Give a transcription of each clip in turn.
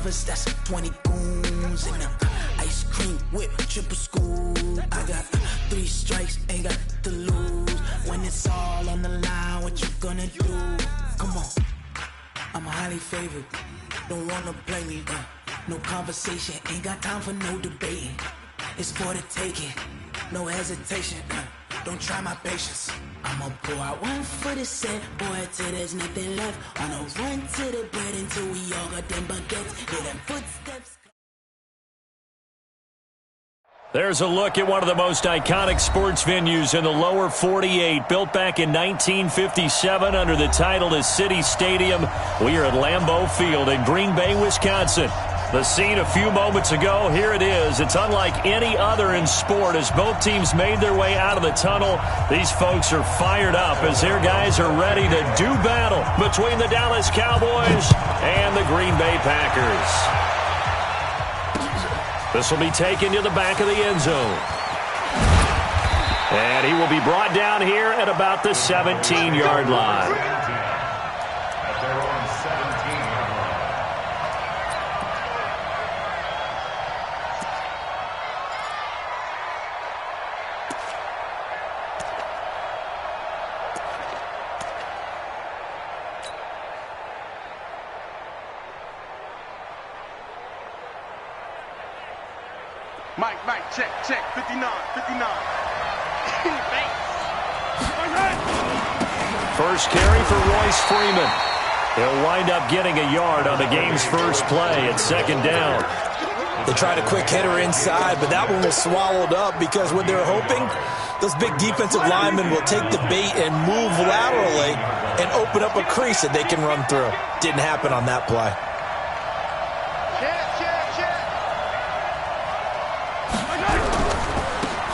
lovers, that's 20 goons. And ice cream whip, triple scoop. I got 3 strikes, ain't got to lose. When it's all on the line, what you gonna do? Come on, I'm highly favored. Don't wanna play me, no conversation, ain't got time for no debating. It's for the taking, no hesitation. Don't try my patience. I'ma pour out one for the set, boy, till there's nothing left. On a run to the bread until we all got them baguettes. Hear them footsteps. There's a look at one of the most iconic sports venues in the lower 48. Built back in 1957 under the title of City Stadium. We are at Lambeau Field in Green Bay, Wisconsin. The scene a few moments ago, here it is. It's unlike any other in sport as both teams made their way out of the tunnel. These folks are fired up as their guys are ready to do battle between the Dallas Cowboys and the Green Bay Packers. This will be taken to the back of the end zone. And he will be brought down here at about the 17-yard line. Mike, check, 59. First carry for Royce Freeman. He'll wind up getting a yard on the game's first play at second down. They tried a quick hitter inside, but that one was swallowed up because what they're hoping, those big defensive linemen will take the bait and move laterally and open up a crease that they can run through. Didn't happen on that play.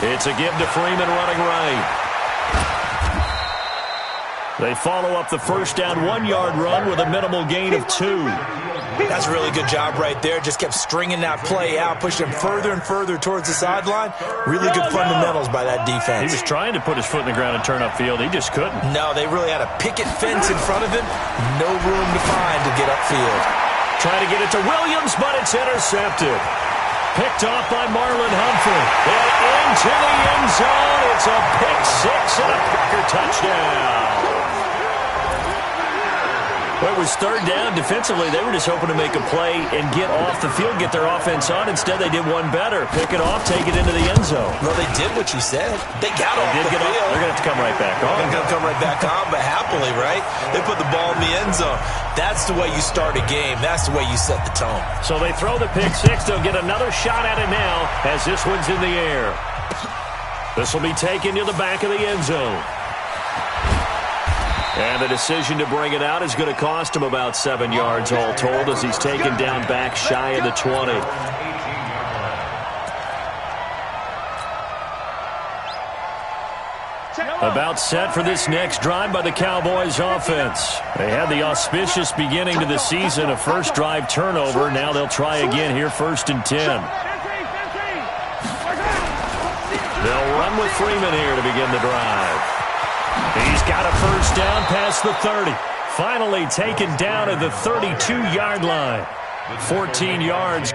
It's a give to Freeman running right. They follow up the first down 1-yard run with a minimal gain of 2. That's a really good job right there. Just kept stringing that play out, pushing him further and further towards the sideline. Really good fundamentals by that defense. He was trying to put his foot in the ground and turn upfield. He just couldn't. No, they really had a picket fence in front of him. No room to find to get upfield. Trying to get it to Williams, but it's intercepted. Picked off by Marlon Humphrey. And into the end zone. It's a pick six and a Packer touchdown. Well, it was third down. Defensively, they were just hoping to make a play and get off the field, get their offense on. Instead, they did one better. Pick it off, take it into the end zone. Well, they did what you said. They got off the field. They're going to have to come right back on. They're going to come right back on, but happily, right? They put the ball in the end zone. That's the way you start a game. That's the way you set the tone. So they throw the pick six. They'll get another shot at it now as this one's in the air. This will be taken to the back of the end zone. And the decision to bring it out is going to cost him about 7 yards all told as he's taken down back shy of the 20. About set for this next drive by the Cowboys offense. They had the auspicious beginning to the season, a first drive turnover. Now they'll try again here, 1st and 10. They'll run with Freeman here to begin the drive. He's got a first down past the 30. Finally taken down at the 32-yard line. 14 yards.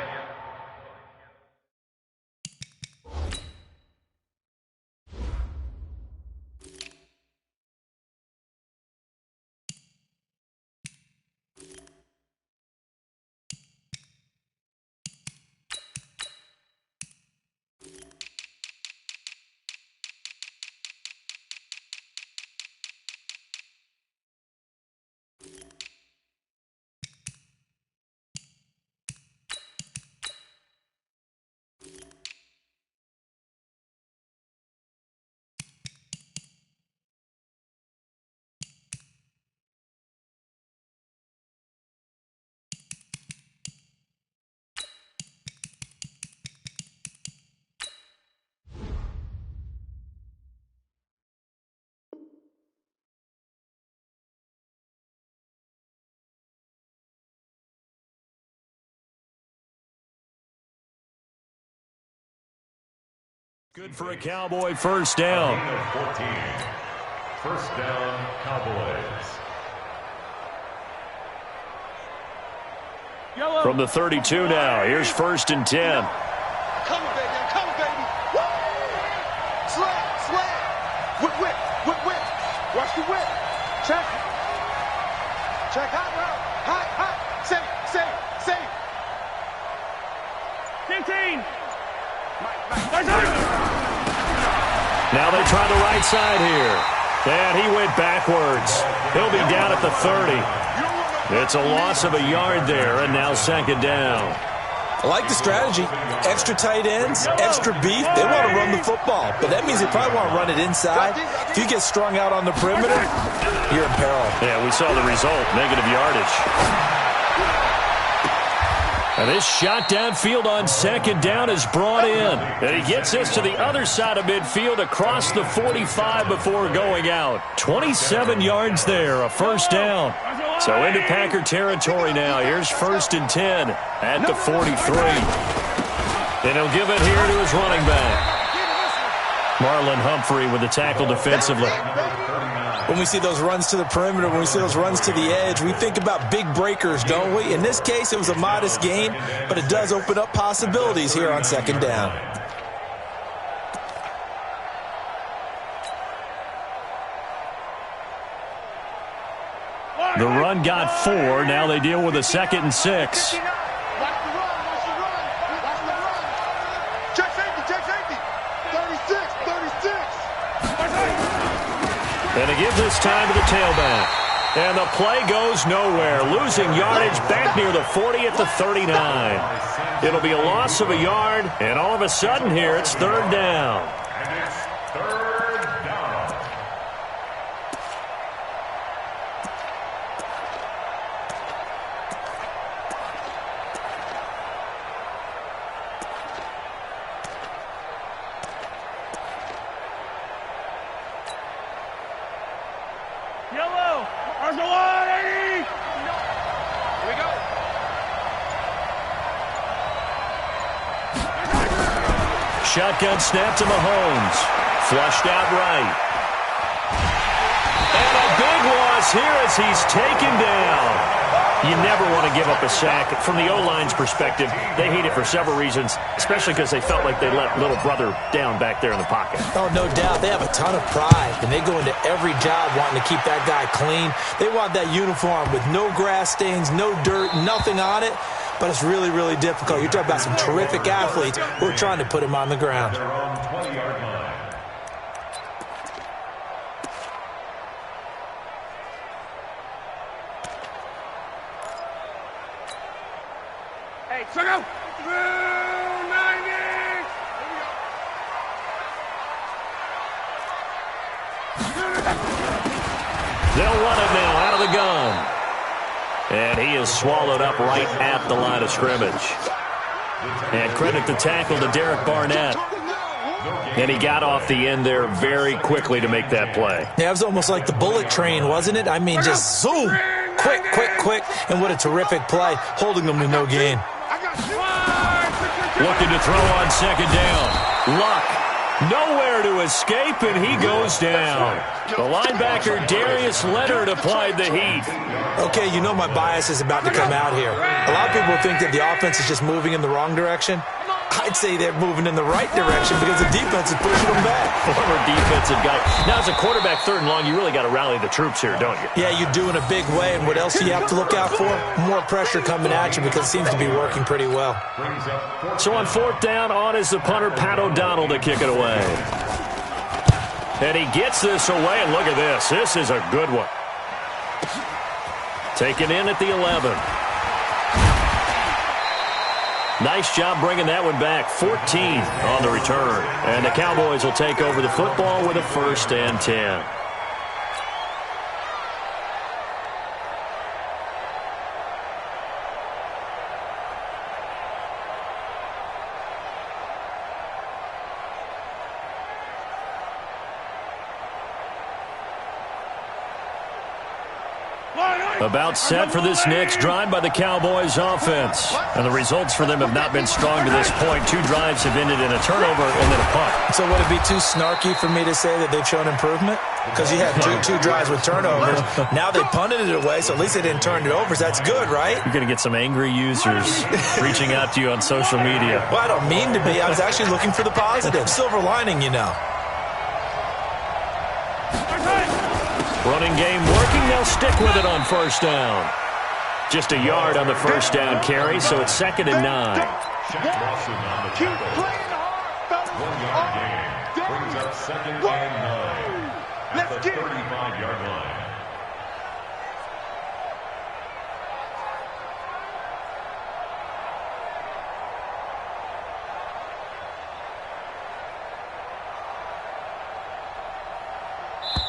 Good for a Cowboy first down. 14. First down, Cowboys. From the 32 now, here's 1st and 10. Come on, baby. Come on, baby. Woo! Slam. Whip. Watch the whip. Check. Hot route. Hot. Save. 15. Now they try the right side here. And he went backwards. He'll be down at the 30. It's a loss of a yard there, and now 2nd down. I like the strategy. Extra tight ends, extra beef. They want to run the football, but that means they probably want to run it inside. If you get strung out on the perimeter, you're in peril. Yeah, we saw the result, negative yardage. And this shot downfield on 2nd down is brought in. And he gets this to the other side of midfield across the 45 before going out. 27 yards there, a 1st down. So into Packer territory now. Here's 1st and 10 at the 43. And he'll give it here to his running back. Marlon Humphrey with the tackle defensively. When we see those runs to the perimeter, when we see those runs to the edge, we think about big breakers, don't we? In this case, it was a modest gain, but it does open up possibilities here on 2nd down. The run got 4. Now they deal with a 2nd and 6. Check safety. 36. And they give this time to the tailback. And the play goes nowhere. Losing yardage back near the 40 at the 39. It'll be a loss of a yard, and all of a sudden here it's 3rd down. And it's 3rd down. Yellow. There's a line, 80. Here we go. Shotgun snap to Mahomes. Flushed out right. And a big loss here as he's taken down. You never want to give up a sack. From the O-line's perspective, they hate it for several reasons, especially because they felt like they let little brother down back there in the pocket. Oh, no doubt. They have a ton of pride, and they go into every job wanting to keep that guy clean. They want that uniform with no grass stains, no dirt, nothing on it. But it's really, really difficult. You're talking about some terrific athletes who are trying to put him on the ground. Their own 20-yard line. Hey, check out. 90. They'll run it now out of the gun. And he is swallowed up right at the line of scrimmage. And credit the tackle to Derek Barnett. And he got off the end there very quickly to make that play. Yeah, it was almost like the bullet train, wasn't it? I mean, just zoom. Quick. And what a terrific play, holding them to no gain. Looking to throw on 2nd down. Luck. Nowhere to escape, and he goes down. The linebacker, Darius Leonard, applied the heat. Okay, you know my bias is about to come out here. A lot of people think that the offense is just moving in the wrong direction. I'd say they're moving in the right direction because the defense is pushing them back. Former defensive guy. Now, as a quarterback, 3rd and long, you really got to rally the troops here, don't you? Yeah, you do in a big way. And what else do you have to look out for? More pressure coming at you because it seems to be working pretty well. So on 4th down, on is the punter, Pat O'Donnell, to kick it away. And he gets this away, and look at this. This is a good one. Taken in at the 11. Nice job bringing that one back. 14 on the return. And the Cowboys will take over the football with a 1st and 10. About set for this next drive by the Cowboys offense. And the results for them have not been strong to this point. 2 drives have ended in a turnover and then a punt. So would it be too snarky for me to say that they've shown improvement? because you had two drives with turnovers. Now they punted it away, so at least they didn't turn it over. So that's good, right? You're going to get some angry users reaching out to you on social media. Well, I don't mean to be. I was actually looking for the positive. Silver lining, you know. Running game working. They'll stick with it on first down. Just a yard on the first down carry, so it's 2nd and 9. Keep playing hard, fellas. 1 yard gain. Brings up 2nd and 9. At the 35-yard line.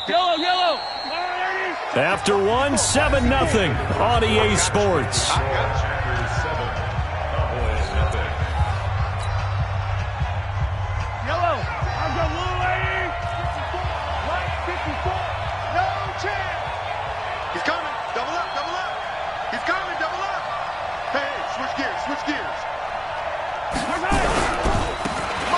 Yellow. After 1, 7-0 on EA Sports. Packers 7. Cowboys nothing. Yellow. I've got blue, lady. 54. White, 54. No chance. He's coming. Double up. He's coming. Double up. Hey, switch gears.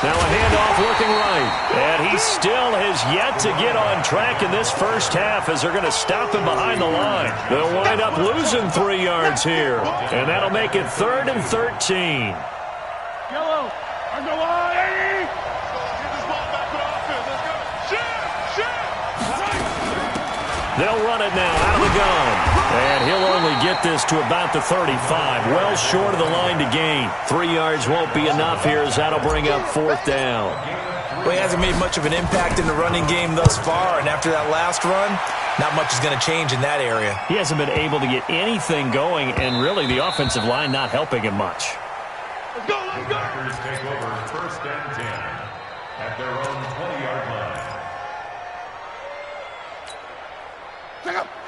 Now a handoff looking right. And he still has yet to get on track in this first half as they're going to stop him behind the line. They'll wind up losing 3 yards here. And that'll make it 3rd and 13. Yellow. I've got one, 80. Get this ball back for the offense. Let's go. Shift. They'll run it now out of the gun. And he'll only get this to about the 35. Well short of the line to gain. 3 yards won't be enough here as that'll bring up 4th down. Well, he hasn't made much of an impact in the running game thus far, and after that last run, not much is going to change in that area. He hasn't been able to get anything going, and really the offensive line not helping him much. Let's go. Packers take over 1st and 10 at their own 20-yard line.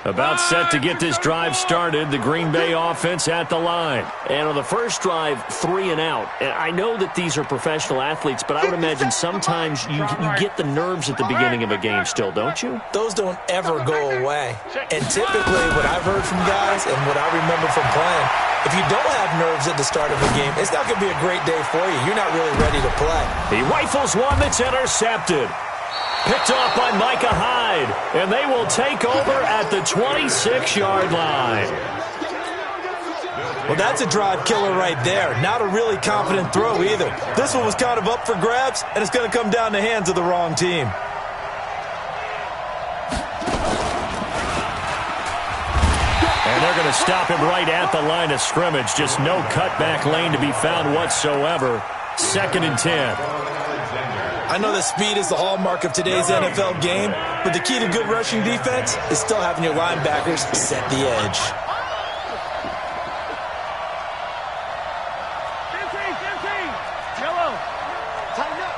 About set to get this drive started, the Green Bay offense at the line. And on the first drive, 3 and out. And I know that these are professional athletes, but I would imagine sometimes you get the nerves at the beginning of a game still, don't you? Those don't ever go away. And typically what I've heard from guys and what I remember from playing, if you don't have nerves at the start of a game, it's not going to be a great day for you. You're not really ready to play. He rifles one that's intercepted. Picked off by Micah Hyde, and they will take over at the 26-yard line. Well, that's a drive killer right there. Not a really confident throw either. This one was kind of up for grabs, and it's going to come down the hands of the wrong team. And they're going to stop him right at the line of scrimmage. Just no cutback lane to be found whatsoever. 2nd and 10. I know that speed is the hallmark of today's NFL game, but the key to good rushing defense is still having your linebackers set the edge. Yellow. Tighten up.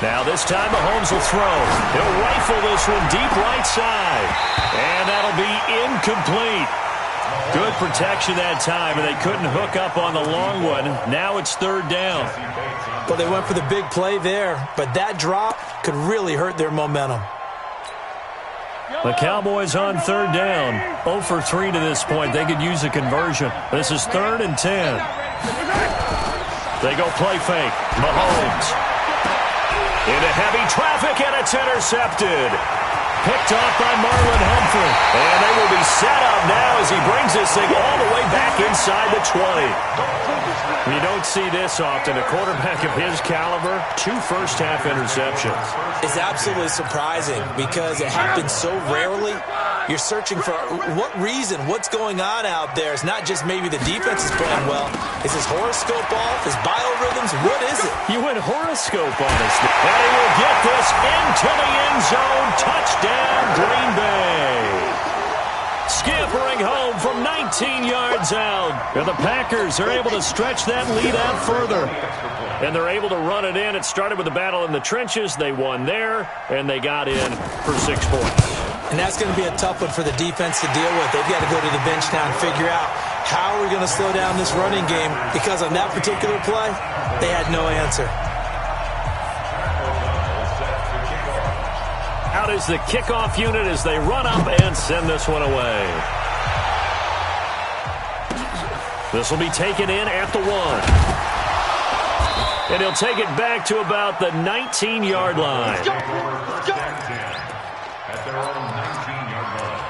Now this time Mahomes will throw. He'll rifle this one deep right side. And that'll be incomplete. Good protection that time, and they couldn't hook up on the long one. Now it's 3rd down. Well, they went for the big play there, but that drop could really hurt their momentum. The Cowboys on 3rd down. 0 for 3 to this point. They could use a conversion. This is 3rd and 10. They go play fake. Mahomes. Into heavy traffic, and it's intercepted. Picked off by Marlon Humphrey. And they will be set up now as he brings this thing all the way back inside the 20. You don't see this often. A quarterback of his caliber, 2 first-half interceptions. It's absolutely surprising because it happens so rarely. You're searching for what reason, what's going on out there. It's not just maybe the defense is playing well. Is his horoscope off? His biorhythms? What is it? You went horoscope on us. And he will get this into the end zone. Touchdown, Green Bay. Scampering home from 19 yards out. And the Packers are able to stretch that lead out further. And they're able to run it in. It started with a battle in the trenches. They won there, and they got in for 6 points. And that's going to be a tough one for the defense to deal with. They've got to go to the bench now and figure out how are we going to slow down this running game, because on that particular play, they had no answer. Out is the kickoff unit as they run up and send this one away. This will be taken in at the 1. And he'll take it back to about the 19-yard line. At their own 19-yard line.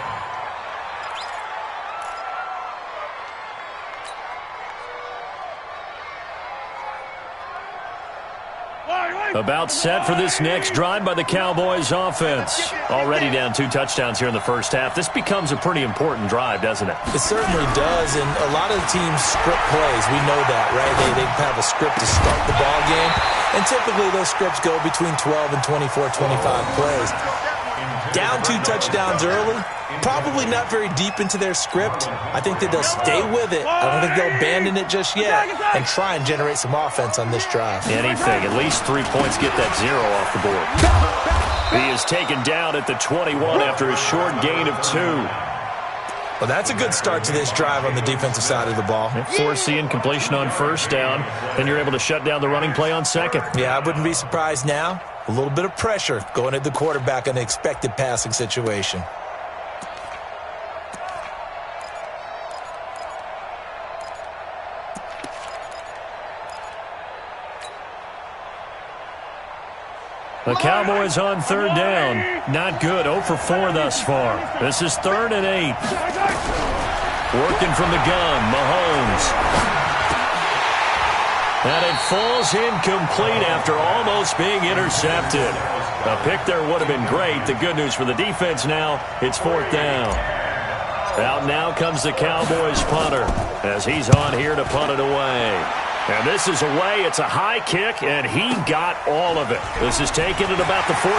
About set for this next drive by the Cowboys offense. Already down 2 touchdowns here in the first half. This becomes a pretty important drive, doesn't it? It certainly does, and a lot of the teams script plays. We know that, right? They have a script to start the ball game, and typically those scripts go between 12 and 24, 25 plays. Down 2 touchdowns early, probably not very deep into their script. I think that they'll stay with it. I don't think they'll abandon it just yet and try and generate some offense on this drive. Anything, at least 3 points, get that 0 off the board. He is taken down at the 21 after a short gain of 2. Well, that's a good start to this drive on the defensive side of the ball. Force the incompletion on first down, then you're able to shut down the running play on second. Yeah, I wouldn't be surprised now. A little bit of pressure going at the quarterback in an expected passing situation. The Cowboys on third down. Not good. 0 for 4 thus far. This is 3rd and 8. Working from the gun, Mahomes. And it falls incomplete after almost being intercepted. A pick there would have been great. The good news for the defense now, it's 4th down. Out now comes the Cowboys punter as he's on here to punt it away. And this is away. It's a high kick, and he got all of it. This is taken at about the 14.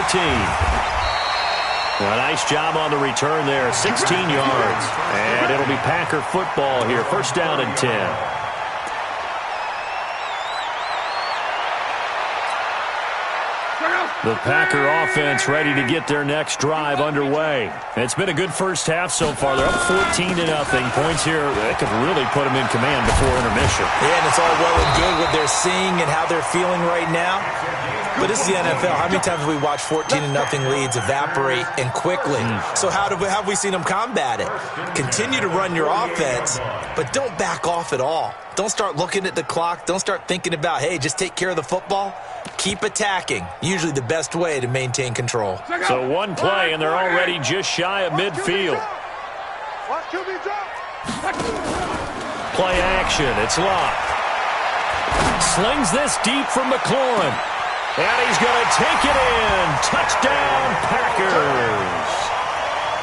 A nice job on the return there, 16 yards. And it'll be Packer football here, 1st down and 10. The Packer offense ready to get their next drive underway. It's been a good first half so far. They're up 14-0. Points here that could really put them in command before intermission. Yeah, and it's all well and good what they're seeing and how they're feeling right now. But this is the NFL. How many times have we watched 14-0 leads evaporate and quickly? So how have we seen them combat it? Continue to run your offense, but don't back off at all. Don't start looking at the clock. Don't start thinking about, hey, just take care of the football. Keep attacking. Usually the best way to maintain control. So 1 play, and they're already just shy of midfield. Play action. It's locked. Slings this deep from McLaurin. And he's going to take it in. Touchdown, Packers.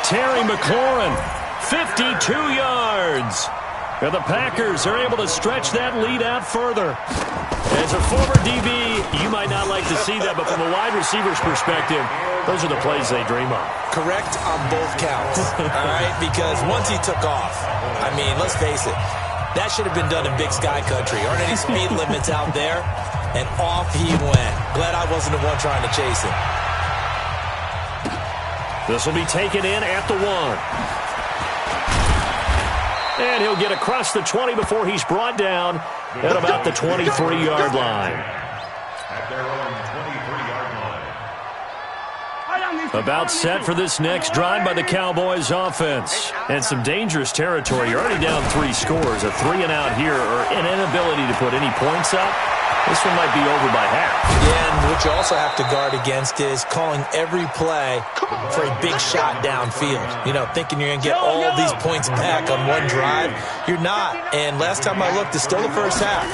Terry McLaurin, 52 yards. And the Packers are able to stretch that lead out further. As a former DB, you might not like to see that, but from a wide receiver's perspective, those are the plays they dream of. Correct on both counts, all right? Because once he took off, I mean, let's face it, that should have been done in Big Sky Country. Aren't any speed limits out there? And off he went. Glad I wasn't the one trying to chase him. This will be taken in at the 1. And he'll get across the 20 before he's brought down at about the 23-yard line. At their own 23-yard line. About set for this next drive by the Cowboys offense. And some dangerous territory. You're already down 3 scores. A 3-and-out here or an inability to put any points up. This one might be over by half. Yeah, and what you also have to guard against is calling every play for a big shot downfield. You know, thinking you're going to get all these points back on one drive. You're not. And last time I looked, it's still the first half.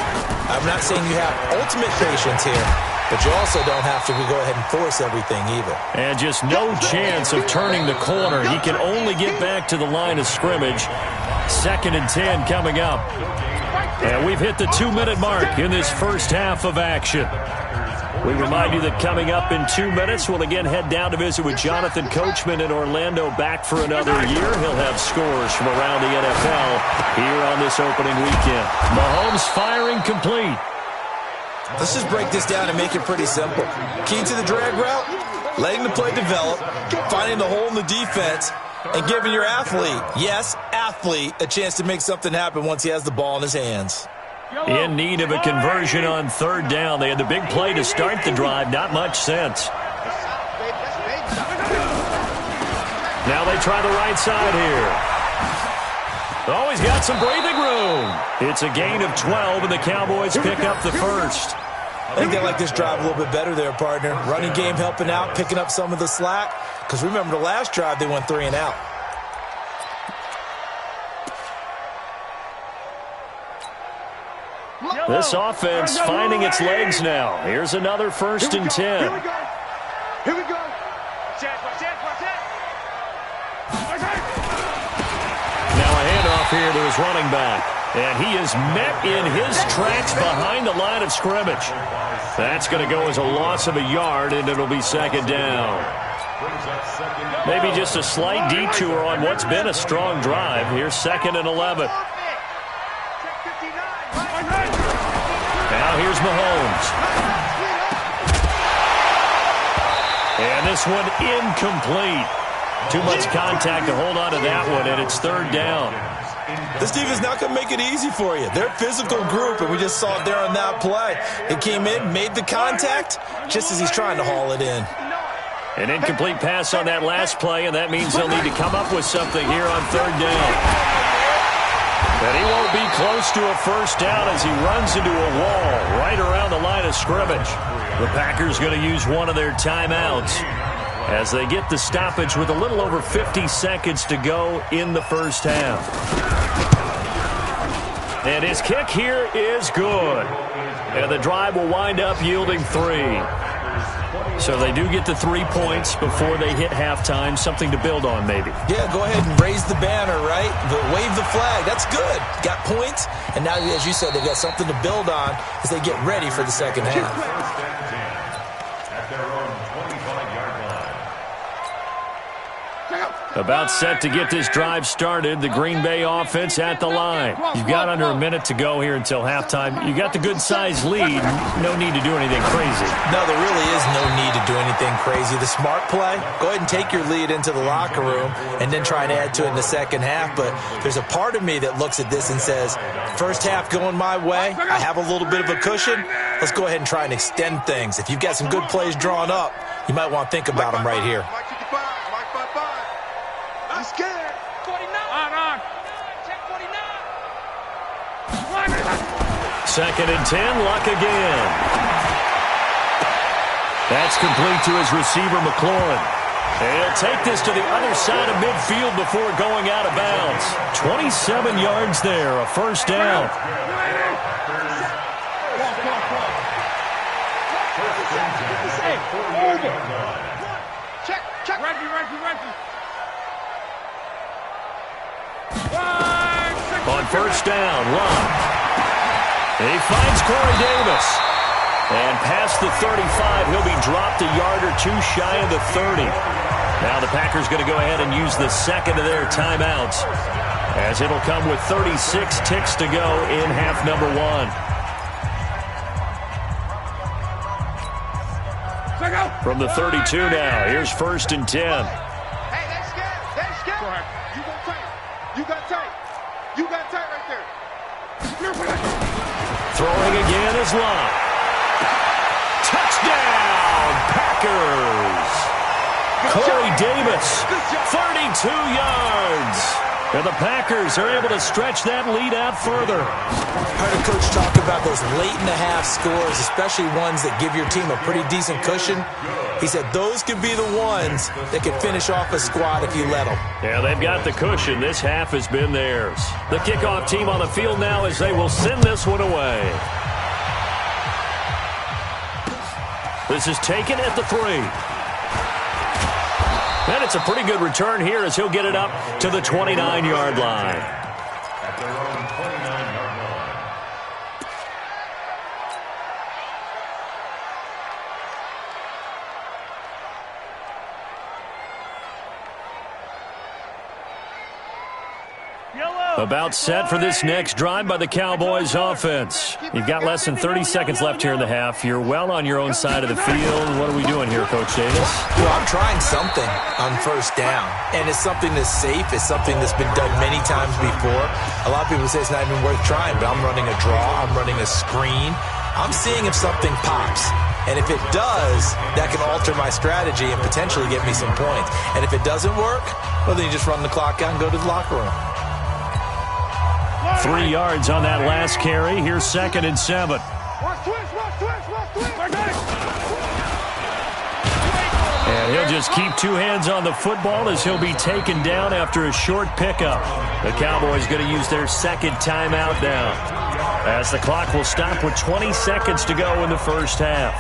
I'm not saying you have ultimate patience here, but you also don't have to go ahead and force everything either. And just no chance of turning the corner. He can only get back to the line of scrimmage. 2nd and 10 coming up. And we've hit the 2-minute mark in this first half of action. We remind you that coming up in 2 minutes, we'll again head down to visit with Jonathan Coachman in Orlando, back for another year. He'll have scores from around the NFL here on this opening weekend. Mahomes firing complete. Let's just break this down and make it pretty simple. Key to the drag route, letting the play develop, finding the hole in the defense, and giving your athlete, yes, athlete, a chance to make something happen once he has the ball in his hands. In need of a conversion on 3rd down. They had the big play to start the drive. Not much sense. Now they try the right side here. Oh, he's got some breathing room. It's a gain of 12, and the Cowboys pick up the first. I think they like this drive a little bit better there, partner. Running game helping out, picking up some of the slack. Because remember, the last drive, they went 3 and out. This offense finding its legs now. Here's another 1st and 10. Here we go. Here we go. Watch it. Now a handoff here to his running back. And he is met in his tracks behind the line of scrimmage. That's going to go as a loss of a yard, and it'll be 2nd down. Maybe just a slight detour on what's been a strong drive. Here's 2nd and 11. Now here's Mahomes. And this one incomplete. Too much contact to hold on to that one, and it's 3rd down. This defense not going to make it easy for you. They're a physical group, and we just saw it there on that play. It came in, made the contact, just as he's trying to haul it in. An incomplete pass on that last play, and that means they'll need to come up with something here on 3rd down. And he won't be close to a 1st down as he runs into a wall right around the line of scrimmage. The Packers going to use one of their timeouts as they get the stoppage with a little over 50 seconds to go in the 1st half. And his kick here is good. And the drive will wind up yielding 3. So they do get the 3 points before they hit halftime. Something to build on, maybe. Yeah, go ahead and raise the banner, right? Wave the flag. That's good. Got points. And now, as you said, they've got something to build on as they get ready for the 2nd half. About set to get this drive started. The Green Bay offense at the line. You've got under a minute to go here until halftime. You got the good-sized lead. No need to do anything crazy. No, there really is no need to do anything crazy. The smart play, go ahead and take your lead into the locker room and then try and add to it in the 2nd half. But there's a part of me that looks at this and says, 1st half going my way. I have a little bit of a cushion. Let's go ahead and try and extend things. If you've got some good plays drawn up, you might want to think about them right here. I'm scared. 49. Check 49. 2nd and 10, Luck again. That's complete to his receiver, McLaurin. And he'll take this to the other side of midfield before going out of bounds. 27 yards there, a 1st down. Check. Reggie. On 1st down, Luck. He finds Corey Davis. And past the 35, he'll be dropped a yard or 2 shy of the 30. Now the Packers going to go ahead and use the 2nd of their timeouts, as it'll come with 36 ticks to go in half number 1. From the 32 now, here's 1st and 10. Hey, they scared. Go ahead. You got tight right there. Throwing again is Luck. Touchdown, Packers. Corey Davis, 32 yards. And the Packers are able to stretch that lead out further. I heard a coach talk about those late-in-the-half scores, especially ones that give your team a pretty decent cushion. He said those could be the ones that could finish off a squad if you let them. Yeah, they've got the cushion. This half has been theirs. The kickoff team on the field now as they will send this one away. This is taken at the 3. And it's a pretty good return here as he'll get it up to the 29-yard line. At their own 29-yard line. About set for this next drive by the Cowboys offense. You've got less than 30 seconds left here in the half. You're well on your own side of the field. What are we doing here, Coach Davis? Well, I'm trying something on 1st down, and it's something that's safe. It's something that's been done many times before. A lot of people say it's not even worth trying, but I'm running a draw. I'm running a screen. I'm seeing if something pops. And if it does, that can alter my strategy and potentially get me some points. And if it doesn't work, well, then you just run the clock out and go to the locker room. 3 yards on that last carry. Here's 2nd and 7. Watch twist. And he'll just keep two hands on the football as he'll be taken down after a short pickup. The Cowboys going to use their second timeout now, as the clock will stop with 20 seconds to go in the first half.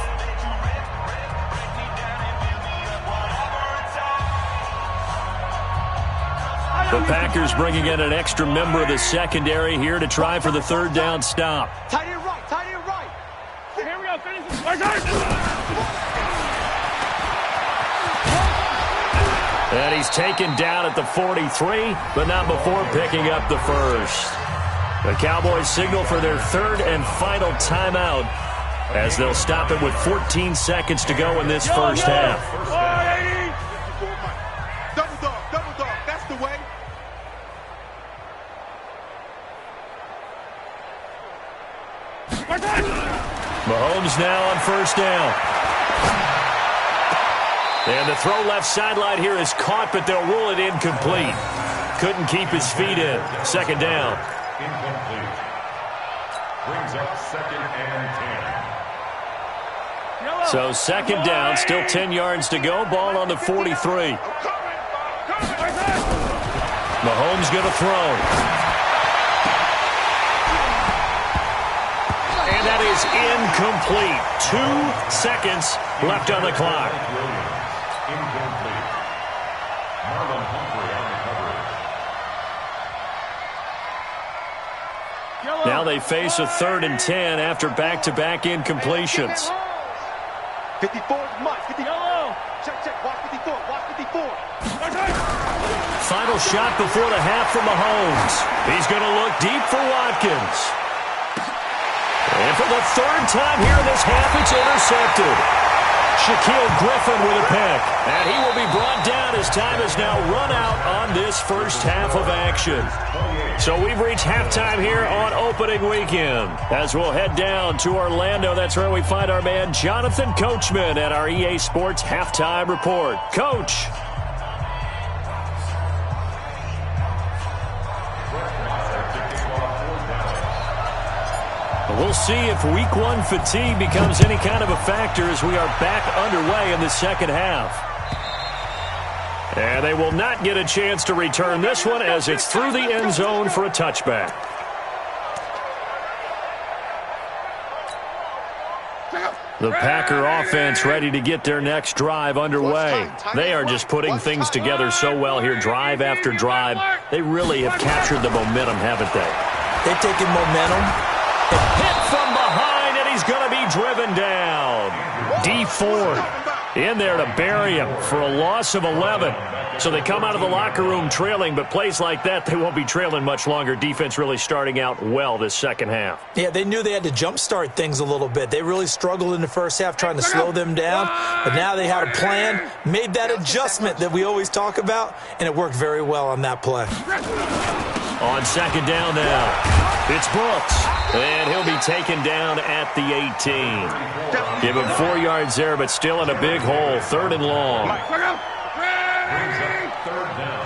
The Packers bringing in an extra member of the secondary here to try for the third down stop. Tight end right, tight end right. Here we go, finish this. And he's taken down at the 43, but not before picking up the first. The Cowboys signal for their third and final timeout, as they'll stop it with 14 seconds to go in this first half. Double dog, that's the way. Mahomes now on first down. And the throw left sideline here is caught, but they'll rule it incomplete. Couldn't keep his feet in. Second down. Incomplete. Brings up second and 10. So second down, still 10 yards to go. Ball on the 43. Mahomes going to throw. And that is incomplete. 2 seconds left on the clock. Incomplete. Marlon Humphrey on the coverage. Now they face a 3rd and 10 after back-to-back incompletions. 54 is much. 54. Check. Watch 54. Watch 54. Final shot before the half from Mahomes. He's going to look deep for Watkins. And for the 3rd time here in this half, it's intercepted. Shaquille Griffin with a pick. And he will be brought down as time is now run out on this first half of action. So we've reached halftime here on opening weekend. As we'll head down to Orlando, that's where we find our man Jonathan Coachman at our EA Sports Halftime Report. Coach. We'll see if Week 1 fatigue becomes any kind of a factor as we are back underway in the second half. And they will not get a chance to return this one as it's through the end zone for a touchback. The Packer offense ready to get their next drive underway. They are just putting things together so well here, drive after drive. They really have captured the momentum, haven't they? They've taken momentum. Hit from behind, and he's going to be driven down. D Ford in there to bury him for a loss of 11. So they come out of the locker room trailing, but plays like that, they won't be trailing much longer. Defense really starting out well this second half. Yeah, they knew they had to jumpstart things a little bit. They really struggled in the first half trying to slow them down, but now they had a plan, made that adjustment that we always talk about, and it worked very well on that play. On second down now, it's Brooks, and he'll be taken down at the 18. Give him 4 yards there, but still in a big hole, 3rd and long. Brings up third down.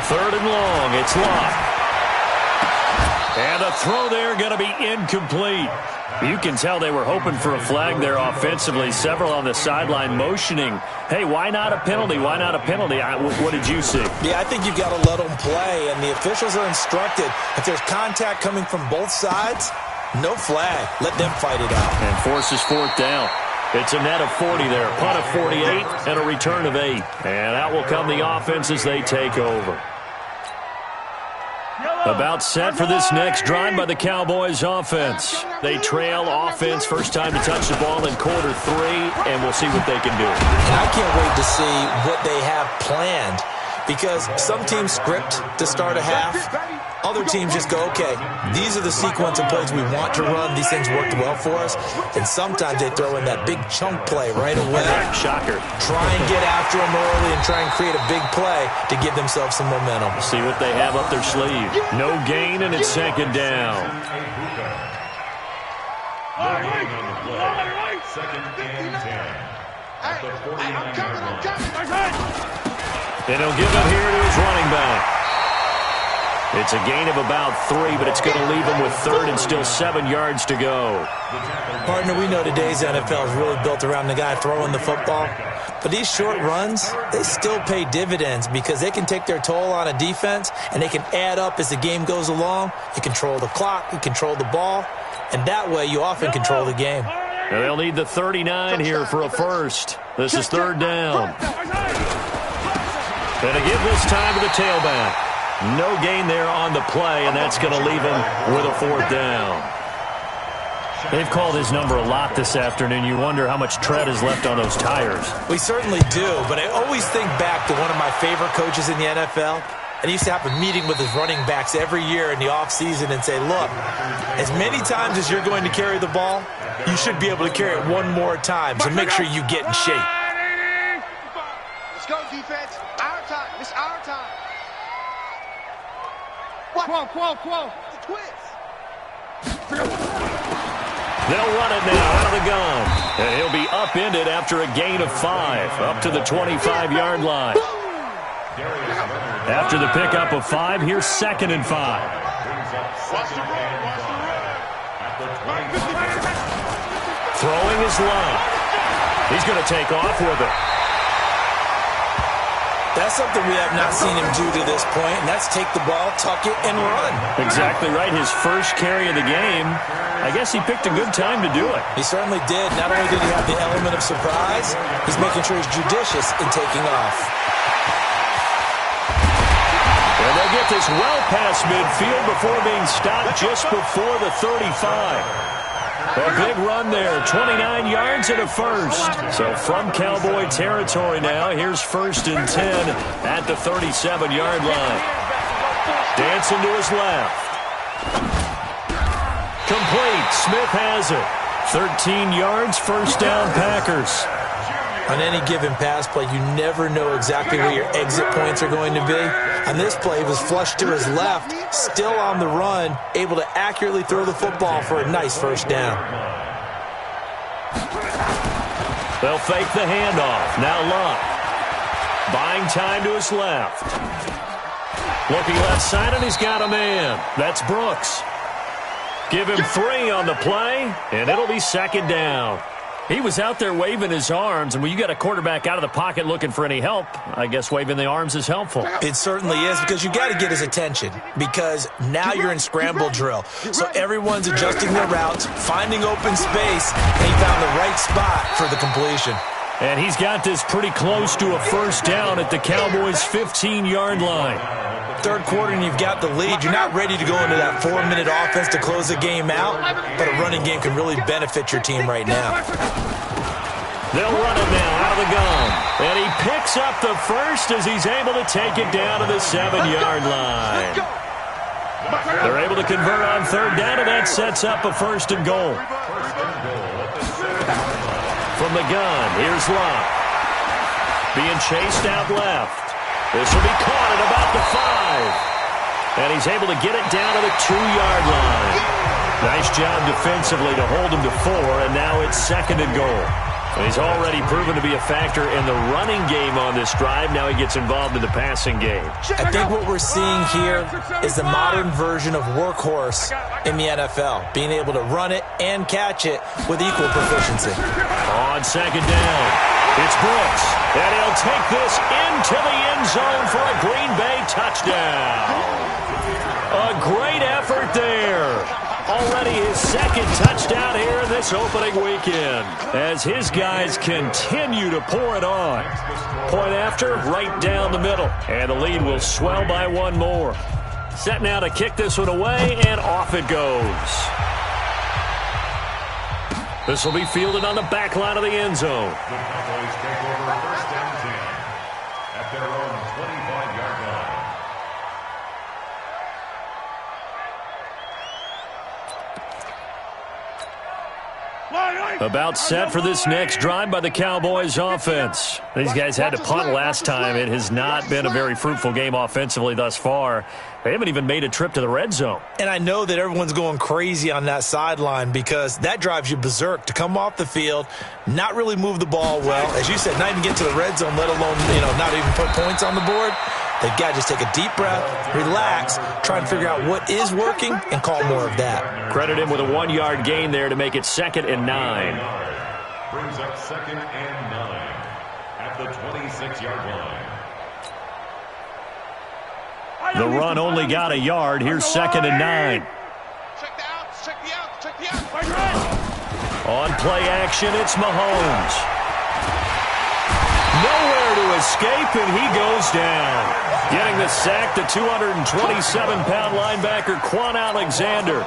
Third and long, it's locked. And a throw there going to be incomplete. You can tell they were hoping for a flag there offensively. Several on the sideline motioning, hey, why not a penalty? Why not a penalty? What did you see? Yeah, I think you've got to let them play, and the officials are instructed. If there's contact coming from both sides, no flag. Let them fight it out. And forces 4th down. It's a net of 40 there. Punt of 48 and a return of 8. And out will come the offense as they take over. About set for this next drive by the Cowboys offense. They trail offense, first time to touch the ball in quarter 3, and we'll see what they can do. I can't wait to see what they have planned, because some teams script to start a half. Other teams just go, okay, these are the sequence of plays we want to run. These things worked well for us. And sometimes they throw in that big chunk play right away. Shocker. Try and get after them early and try and create a big play to give themselves some momentum. See what they have up their sleeve. No gain, and it's second down. Second and 10. At the 49-yard line. And he'll give it here to his running back. It's a gain of about 3, but it's going to leave him with third and still 7 yards to go. Partner, we know today's NFL is really built around the guy throwing the football. But these short runs, they still pay dividends because they can take their toll on a defense, and they can add up as the game goes along. You control the clock, you control the ball, and that way you often control the game. Now they'll need the 39 here for a first. This is third down. And to give this time to the tailback. No gain there on the play, and that's going to leave him with a fourth down. They've called his number a lot this afternoon. You wonder how much tread is left on those tires. We certainly do, but I always think back to one of my favorite coaches in the NFL. And he used to have a meeting with his running backs every year in the offseason and say, look, as many times as you're going to carry the ball, you should be able to carry it one more time, so make sure you get in shape. Let's go, defense. Our time. This is our time. Quo. The twist. They'll run it now out of the gun. And he'll be upended after a gain of 5, up to the 25-yard line. After the pickup of 5, here's 2nd and 5. Throwing his line. He's going to take off with it. That's something we have not seen him do to this point, and that's take the ball, tuck it, and run. Exactly right. His first carry of the game. I guess he picked a good time to do it. He certainly did. Not only did he have the element of surprise, he's making sure he's judicious in taking off. And they'll get this well past midfield before being stopped just before the 35. A big run there, 29 yards and a first. So from Cowboy territory now, here's 1st and 10 at the 37-yard line. Dancing to his left. Complete. Smith has it. 13 yards, first down, Packers. On any given pass play, you never know exactly where your exit points are going to be. On this play, he was flushed to his left, still on the run, able to accurately throw the football for a nice first down. They'll fake the handoff. Now Luck. Buying time to his left. Looking left side, and he's got a man. That's Brooks. Give him 3 on the play, and it'll be 2nd down. He was out there waving his arms, and when you got a quarterback out of the pocket looking for any help, I guess waving the arms is helpful. It certainly is, because you got to get his attention, because now you're in scramble drill. So everyone's adjusting their routes, finding open space, and he found the right spot for the completion. And he's got this pretty close to a first down at the Cowboys' 15-yard line. Third quarter and you've got the lead. You're not ready to go into that 4-minute offense to close the game out, but a running game can really benefit your team right now. They'll run it now out of the gun. And he picks up the first as he's able to take it down to the 7-yard line. They're able to convert on third down, and that sets up a 1st and goal. From the gun, here's Luck. Being chased out left. This will be caught at about the 5. And he's able to get it down to the 2-yard line. Nice job defensively to hold him to 4, and now it's 2nd and goal. And he's already proven to be a factor in the running game on this drive. Now he gets involved in the passing game. I think what we're seeing here is the modern version of workhorse in the NFL, being able to run it and catch it with equal proficiency. On 2nd down, it's Brooks, and he'll take this into the end zone for a Green Bay touchdown. A great effort there. Already his 2nd touchdown here in this opening weekend as his guys continue to pour it on. Point after, right down the middle, and the lead will swell by 1 more. Set now to kick this one away, and off it goes. This will be fielded on the back line of the end zone. The Cowboys take over 1st and 10 at their own 25-yard line. About set for this next drive by the Cowboys offense. These guys had to punt last time. It has not been a very fruitful game offensively thus far. They haven't even made a trip to the red zone. And I know that everyone's going crazy on that sideline because that drives you berserk to come off the field, not really move the ball well. As you said, not even get to the red zone, let alone, not even put points on the board. They've got to just take a deep breath, relax, try and figure out what is working, and call more of that. Credit him with a 1-yard gain there to make it 2nd and 9. Brings up 2nd and 9 at the 26-yard line. The run only got a yard. Here's 2nd and 9. Check the outs, check the outs, check the outs. On play action, it's Mahomes. Nowhere to escape, and he goes down. Getting the sack, the 227-pound linebacker, Quan Alexander.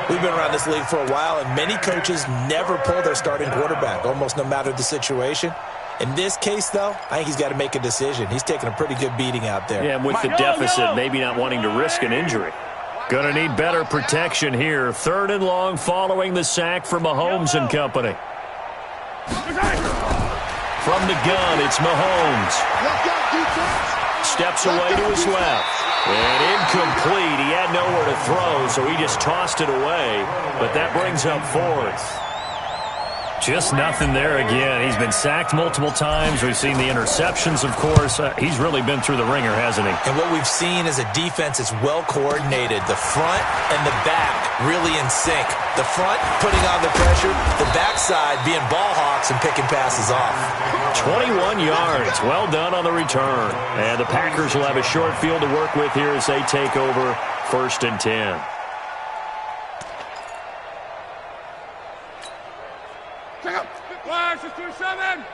We've been around this league for a while, and many coaches never pull their starting quarterback, almost no matter the situation. In this case, though, I think he's got to make a decision. He's taking a pretty good beating out there. Yeah, and with the deficit, maybe not wanting to risk an injury. Going to need better protection here. 3rd and long following the sack for Mahomes and company. From the gun, it's Mahomes. Steps away to his left. And incomplete. He had nowhere to throw, so he just tossed it away. But that brings up 4th. Just nothing there again. He's been sacked multiple times. We've seen the interceptions, of course. He's really been through the ringer, hasn't he? And what we've seen is a defense that's well coordinated. The front and the back really in sync. The front putting on the pressure. The backside being ball hawks and picking passes off. 21 yards. Well done on the return. And the Packers will have a short field to work with here as they take over 1st and 10. Check up. Flash, it's 27.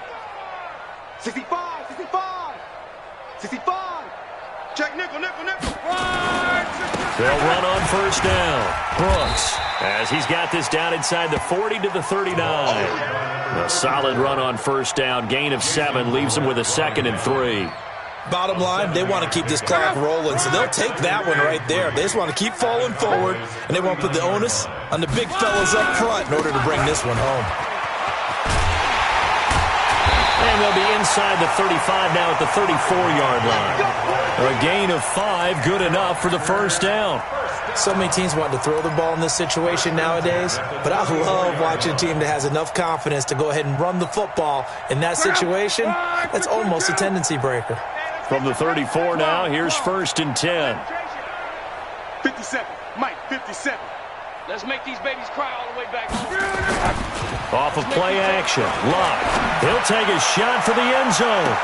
65, 65. 65. Check nickel, nickel, nickel. They'll run on 1st down. Brooks, as he's got this down inside the 40 to the 39. A solid run on 1st down. Gain of 7 leaves him with a 2nd and 3. Bottom line, they want to keep this clock rolling, so they'll take that one right there. They just want to keep falling forward, and they want to put the onus on the big fellas up front in order to bring this one home. And they'll be inside the 35 now at the 34-yard line. A gain of 5, good enough for the 1st down. So many teams want to throw the ball in this situation nowadays, but I love watching a team that has enough confidence to go ahead and run the football. In that situation, that's almost a tendency breaker. From the 34 now, here's 1st and 10. 57, Mike, 57. Let's make these babies cry all the way back. Off of play action, Luck. He'll take a shot for the end zone.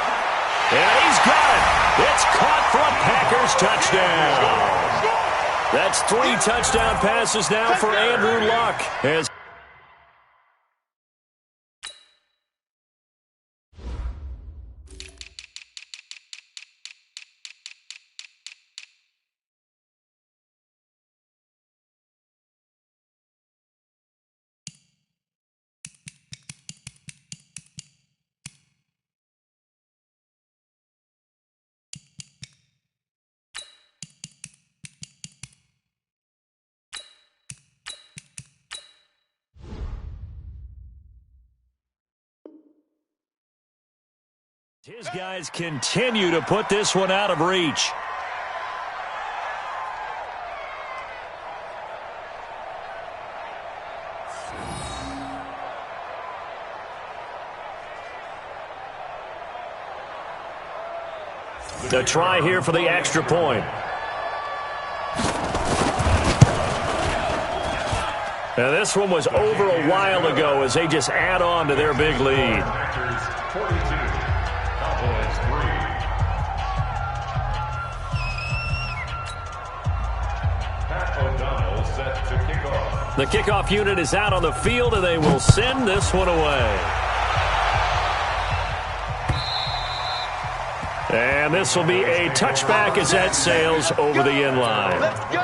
And he's got it. It's caught for a Packers touchdown. That's 3 touchdown passes now for Andrew Luck. As his guys continue to put this one out of reach. The try here for the extra point. Now this one was over a while ago as they just add on to their big lead. Packers 42, Cowboys 3. Pat O'Donnell set to kick off. The kickoff unit is out on the field, and they will send this one away. And this will be a touchback as that sails over the end line. Let's go.